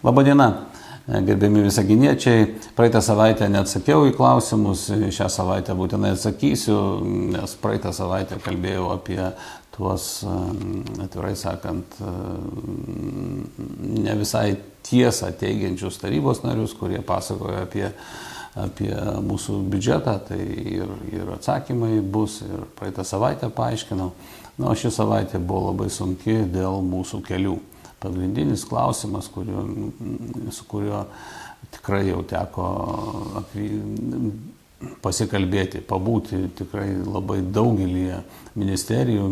Labadiena, gerbiami visaginiečiai. Praeitą savaitę neatsakiau į klausimus, šią savaitę būtinai atsakysiu, nes praeitą savaitę kalbėjau apie tuos, atvirai sakant, ne visai tiesą teigiančius tarybos narius, kurie pasakoja apie mūsų biudžetą, tai ir atsakymai bus, ir praeitą savaitę paaiškinau. Na, ši savaitė buvo labai sunki dėl mūsų kelių. Pagrindinis klausimas, su kuriuo tikrai jau teko pasikalbėti, pabūti tikrai labai daugelį ministerijų,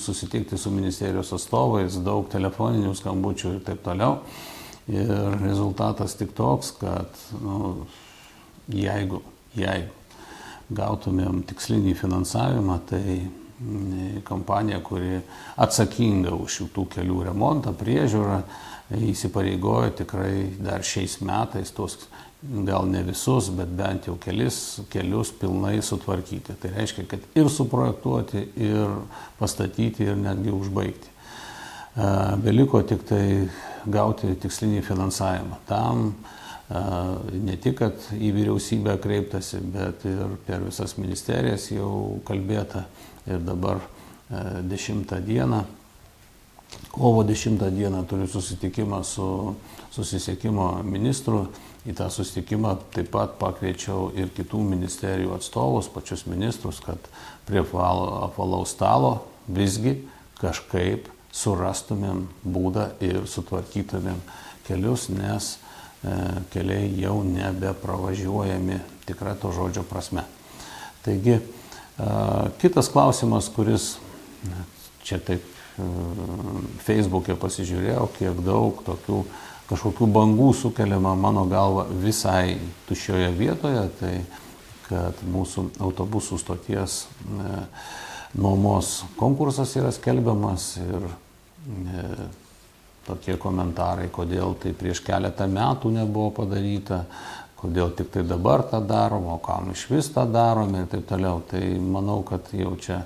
susitikti su ministerijos atstovais, daug telefoninių skambučių ir taip toliau. Ir rezultatas tik toks, kad jeigu gautumėm tikslinį finansavimą, tai kompanija, kuri atsakinga už šitų kelių remontą, priežiūrą, įsipareigojo tikrai dar šiais metais tos, gal ne visus, bet bent jau kelis kelius pilnai sutvarkyti. Tai reiškia, kad ir suprojektuoti, ir pastatyti, ir netgi užbaigti. Beliko tik tai gauti tikslinį finansavimą. Tam ne tik, kad į vyriausybę kreiptasi, bet ir per visas ministerijas jau kalbėta. Ir dabar 10 dieną, kovo 10 dieną turiu susitikimą su susisiekimo ministru. Į tą susitikimą taip pat pakviečiau ir kitų ministerijų atstovus, pačius ministrus, kad prie apvalaus stalo visgi kažkaip surastumėm būdą ir sutvarkytumėm kelius, nes keliai jau nebepravažiuojami tikra to žodžio prasme. Taigi, kitas klausimas, kuris čia taip Facebook'e pasižiūrėjau, kiek daug tokių kažkokių bangų sukeliama mano galva visai tuščioje vietoje, tai kad mūsų autobusų stoties nuomos konkursas yra skelbiamas ir tokie komentarai, kodėl tai prieš keletą metų nebuvo padaryta, kodėl tik tai dabar tą darom, o kam iš vis tą darom ir taip toliau. Tai manau, kad jau čia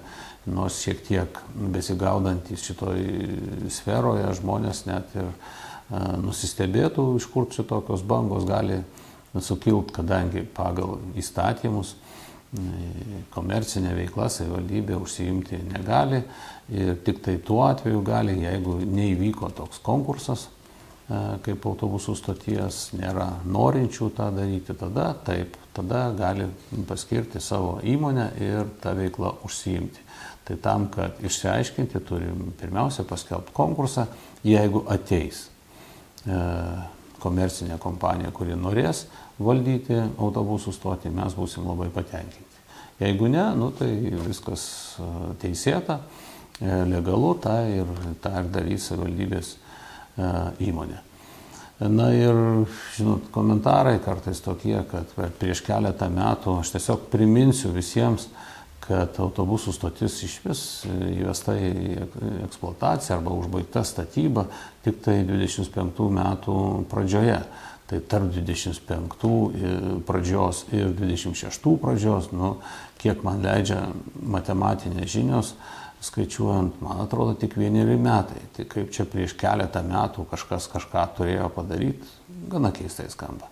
nors šiek tiek besigaudantys šitoj sferoje žmonės net ir nusistebėtų, iš kur čia tokios bangos gali sukilt, kadangi pagal įstatymus komercinė veikla savivaldybė užsiimti negali ir tik tai tuo atveju gali, jeigu neįvyko toks konkursas, kaip autobusų stoties, nėra norinčių tą daryti, tada gali paskirti savo įmonę ir tą veiklą užsiimti. Tai tam, kad išsiaiškinti, turim pirmiausia paskelbti konkursą, jeigu ateis komercinė kompanija, kuri norės valdyti autobusų stotį, mes būsim labai patenkinti. Jeigu ne, tai viskas teisėta, legalu, tą ir darys savivaldybės įmonė. Na ir, žinot, komentarai kartais tokie, kad prieš keletą metų, aš tiesiog priminsiu visiems, kad autobusų stotis iš vis įvesta į eksploataciją arba užbaigta statyba tik tai 25 metų pradžioje. Tai tarp 25 pradžios ir 26 pradžios, kiek man leidžia matematinės žinios, skaičiuojant, man atrodo, tik 1 metai. Tai kaip čia prieš keletą metų kažkas kažką turėjo padaryti, gana keistai skamba.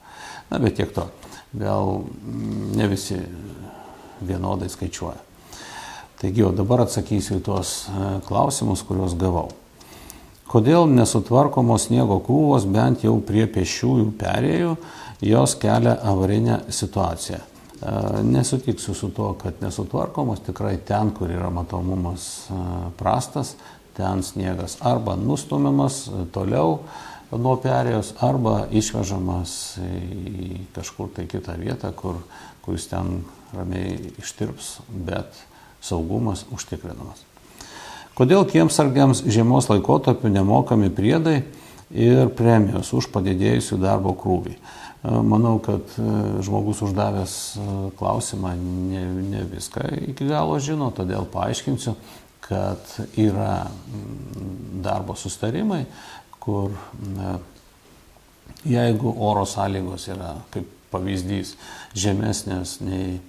Na, bet tiek to. Gal ne visi vienodai skaičiuoja. Taigi, o dabar atsakysiu į tuos klausimus, kuriuos gavau. Kodėl nesutvarkomos sniego krūvos bent jau prie pėsčiųjų perėjų, jos kelia avarinę situaciją? Nesutiksiu su to, kad nesutvarkomos, tikrai ten, kur yra matomumas prastas, ten sniegas arba nustumiamas toliau nuo perėjos, arba išvežamas į kažkur tai kitą vietą, kur jis ten ramiai ištirps, bet saugumas užtikrinamas. Kodėl kiemsargiams žiemos laikotarpiu nemokami priedai ir premijos už padidėjusių darbo krūvį? Manau, kad žmogus uždavęs klausimą ne viską iki galo žino, todėl paaiškinsiu, kad yra darbo sustarimai, kur jeigu oro sąlygos yra, kaip pavyzdys, žemesnės nei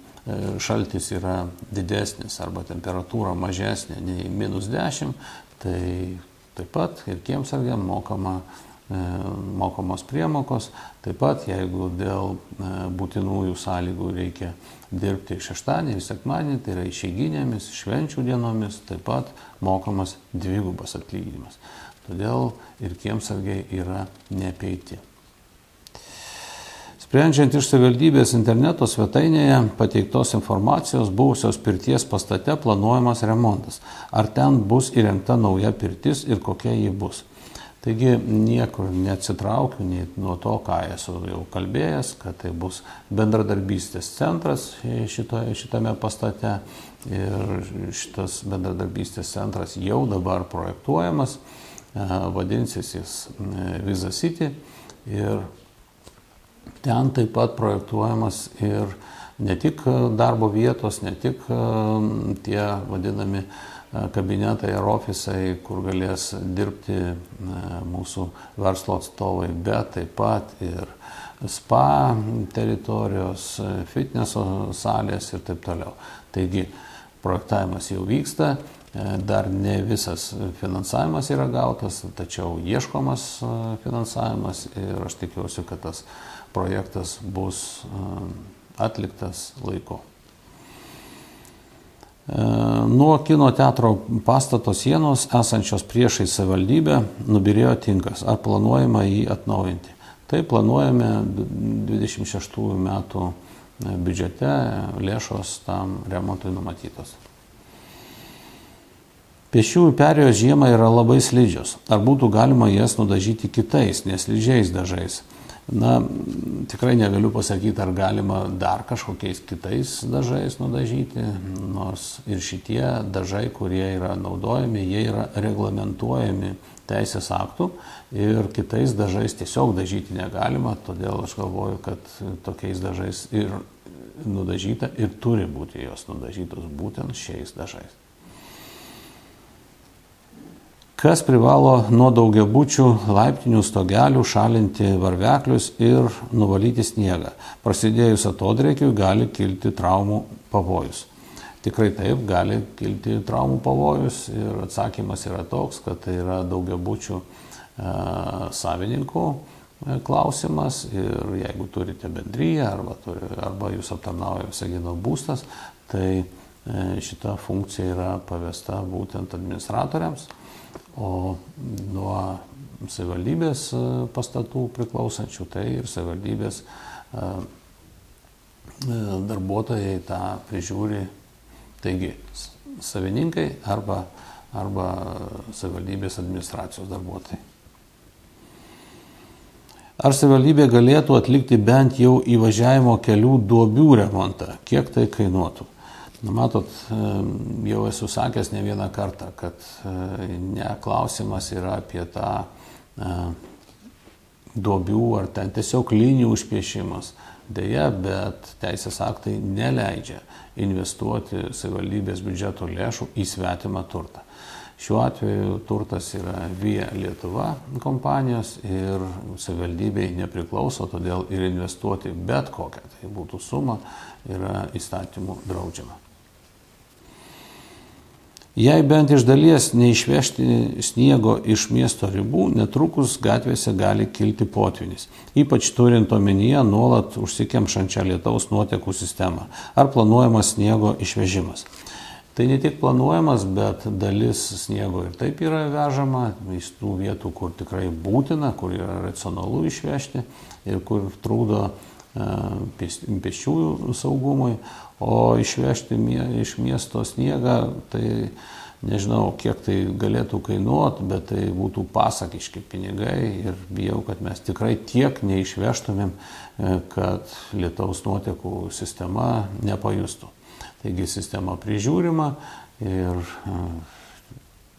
šaltis yra didesnis arba temperatūra mažesnė nei -10, tai taip pat ir kiemsargiam mokama mokamos priemokos. Taip pat, jeigu dėl būtinųjų sąlygų reikia dirbti šeštadienį ir sekmadienį, tai yra išeiginėmis, švenčių dienomis, taip pat mokamas dvigubas atlyginimas. Todėl ir kiemsargiai yra neapeiti. Sprendžiant iš savivaldybės interneto svetainėje pateiktos informacijos buvusios pirties pastate planuojamas remontas. Ar ten bus įrengta nauja pirtis ir kokia ji bus? Taigi niekur neatsitraukiu nei nuo to, ką esu jau kalbėjęs, kad tai bus bendradarbystės centras šitame pastate ir šitas bendradarbystės centras jau dabar projektuojamas, vadinsis jis Visa City ir ten taip pat projektuojamas ir ne tik darbo vietos, ne tik tie vadinami kabinetai ar ofisai, kur galės dirbti mūsų verslo atstovai, bet taip pat ir spa teritorijos, fitneso salės ir taip toliau. Taigi projektavimas jau vyksta, dar ne visas finansavimas yra gautas, tačiau ieškomas finansavimas ir aš tikiuosi, kad tas projektas bus atliktas laiku. Nuo kino teatro pastato sienos esančios priešais savivaldybę nubyrėjo tinkas. Ar planuojama jį atnaujinti? Tai planuojame 26 metų biudžete, lėšos tam remontui numatytos. Pėsčiųjų perėjos žiemą yra labai slidžios. Ar būtų galima jas nudažyti kitais, neslidžiais dažais? Na, tikrai negaliu pasakyti, ar galima dar kažkokiais kitais dažais nudažyti, nors ir šitie dažai, kurie yra naudojami, jie yra reglamentuojami teisės aktų ir kitais dažais tiesiog dažyti negalima, todėl aš galvoju, kad tokiais dažais ir nudažyta ir turi būti jos nudažytos būtent šiais dažais. Kas privalo nuo daugiabučių laiptinių stogelių šalinti varveklius ir nuvalyti sniegą? Prasidėjus atodrėkiui gali kilti traumų pavojus. Tikrai taip, gali kilti traumų pavojus ir atsakymas yra toks, kad tai yra daugiabučių savininkų klausimas ir jeigu turite bendriją arba jūs aptarnauja Visagino būstas, tai šita funkcija yra pavesta būtent administratoriams. O nuo savivaldybės pastatų priklausančių, tai ir savivaldybės darbuotojai tą prižiūri, taigi savininkai arba savivaldybės administracijos darbuotojai. Ar savivaldybė galėtų atlikti bent jau įvažiavimo kelių duobių remontą? Kiek tai kainuotų? Matot, jau esu sakęs ne vieną kartą, kad ne klausimas yra apie tą duobių ar ten tiesiog linijų užpiešimas. Deja, bet teisės aktai neleidžia investuoti savivaldybės biudžeto lėšų į svetimą turtą. Šiuo atveju turtas yra Via Lietuva kompanijos ir savivaldybei nepriklauso, todėl ir investuoti bet kokią tai būtų sumą yra įstatymų draudžiama. Jei bent iš dalies neišvežti sniego iš miesto ribų, netrukus gatvėse gali kilti potvynis, ypač turint omenyje nuolat užsikemšančią lietaus nuotekų sistemą. Ar planuojamas sniego išvežimas? Tai ne tik planuojamas, bet dalis sniego ir taip yra vežama iš tų vietų, kur tikrai būtina, kur yra racionalu išvežti ir kur trukdo pėsčiųjų saugumui, o išvežti iš miesto sniegą, tai nežinau, kiek tai galėtų kainuoti, bet tai būtų pasakiški pinigai ir bijau, kad mes tikrai tiek neišvežtumėm, kad lietaus nuotekų sistema nepajustų. Taigi sistema prižiūrima ir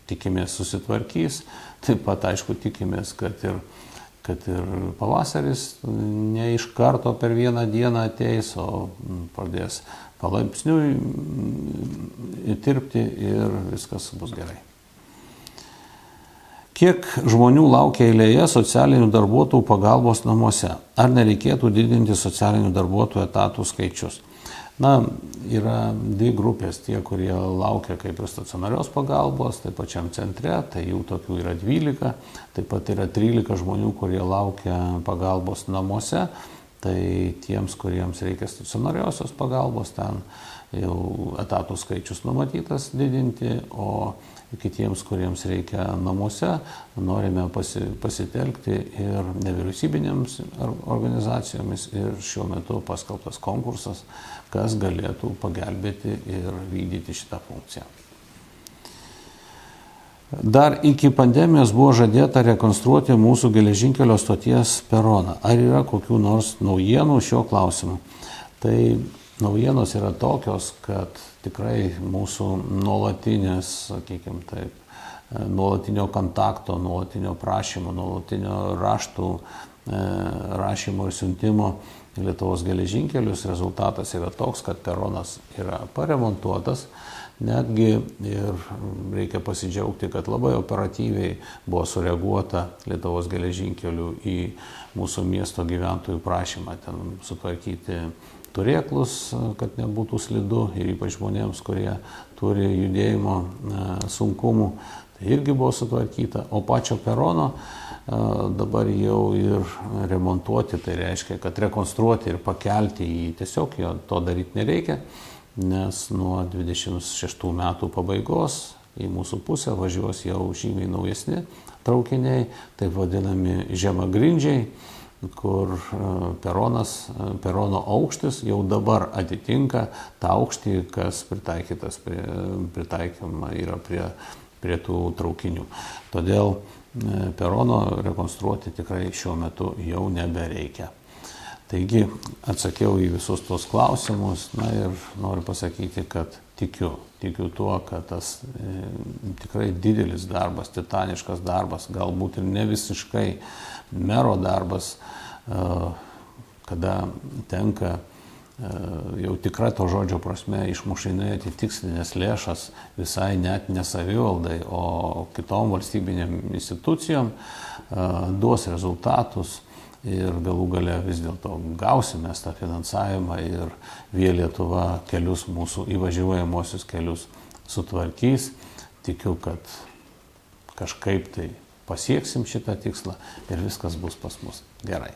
tikimės susitvarkys, taip pat aišku tikimės, kad ir pavasaris ne iš karto per vieną dieną ateis, o pradės palaipsniui tirpti ir viskas bus gerai. Kiek žmonių laukia eilėje socialinių darbuotojų pagalbos namuose? Ar nereikėtų didinti socialinių darbuotojų etatų skaičius? Na, yra dvi grupės, tie, kurie laukia kaip ir stacionarios pagalbos, taip pačiam centre, tai jų tokių yra 12, taip pat yra 13 žmonių, kurie laukia pagalbos namuose, tai tiems, kuriems reikia stacionariosios pagalbos, ten jau etatų skaičius numatytas didinti, o kitiems, kuriems reikia namuose, norime pasitelkti ir nevyriausybinėms organizacijomis ir šiuo metu paskelbtas konkursas, kas galėtų pagelbėti ir vykdyti šitą funkciją. Dar iki pandemijos buvo žadėta rekonstruoti mūsų geležinkelio stoties peroną. Ar yra kokių nors naujienų šiuo klausimu? Tai naujienos yra tokios, kad tikrai mūsų nuolatinės, sakykime taip, nuolatinio kontakto, nuolatinio prašymo, nuolatinio raštų rašymo ir siuntimo Lietuvos geležinkelius rezultatas yra toks, kad peronas yra paremontuotas, netgi ir reikia pasidžiaugti, kad labai operatyviai buvo sureaguota Lietuvos geležinkelių į mūsų miesto gyventojų prašymą ten sutvarkyti turėklus, kad nebūtų slidu ir ypač žmonėms, kurie turi judėjimo sunkumų, tai irgi buvo sutvarkyta, o pačio perono dabar jau ir remontuoti, tai reiškia, kad rekonstruoti ir pakelti jį tiesiog to daryti nereikia, nes nuo 26 metų pabaigos į mūsų pusę važiuos jau žymiai naujesni traukiniai, taip vadinami žemagrindžiai, kur perono aukštis jau dabar atitinka tą aukštį, kas pritaikoma yra prie tų traukinių. Todėl perono rekonstruoti tikrai šiuo metu jau nebereikia. Taigi atsakiau į visus tos klausimus, na ir noriu pasakyti, kad tikiu tuo, kad tas tikrai didelis darbas, titaniškas darbas, galbūt ir ne visiškai mero darbas, kada tenka jau tikra to žodžio prasme išmušinėti tikslinės lėšas visai net ne savivaldai, o kitom valstybinėm institucijom, duos rezultatus ir galų gale vis dėlto gausime tą finansavimą ir Via Lietuva kelius, mūsų įvažiuojamosius kelius sutvarkys. Tikiu, kad kažkaip tai pasieksim šitą tikslą ir viskas bus pas mus gerai.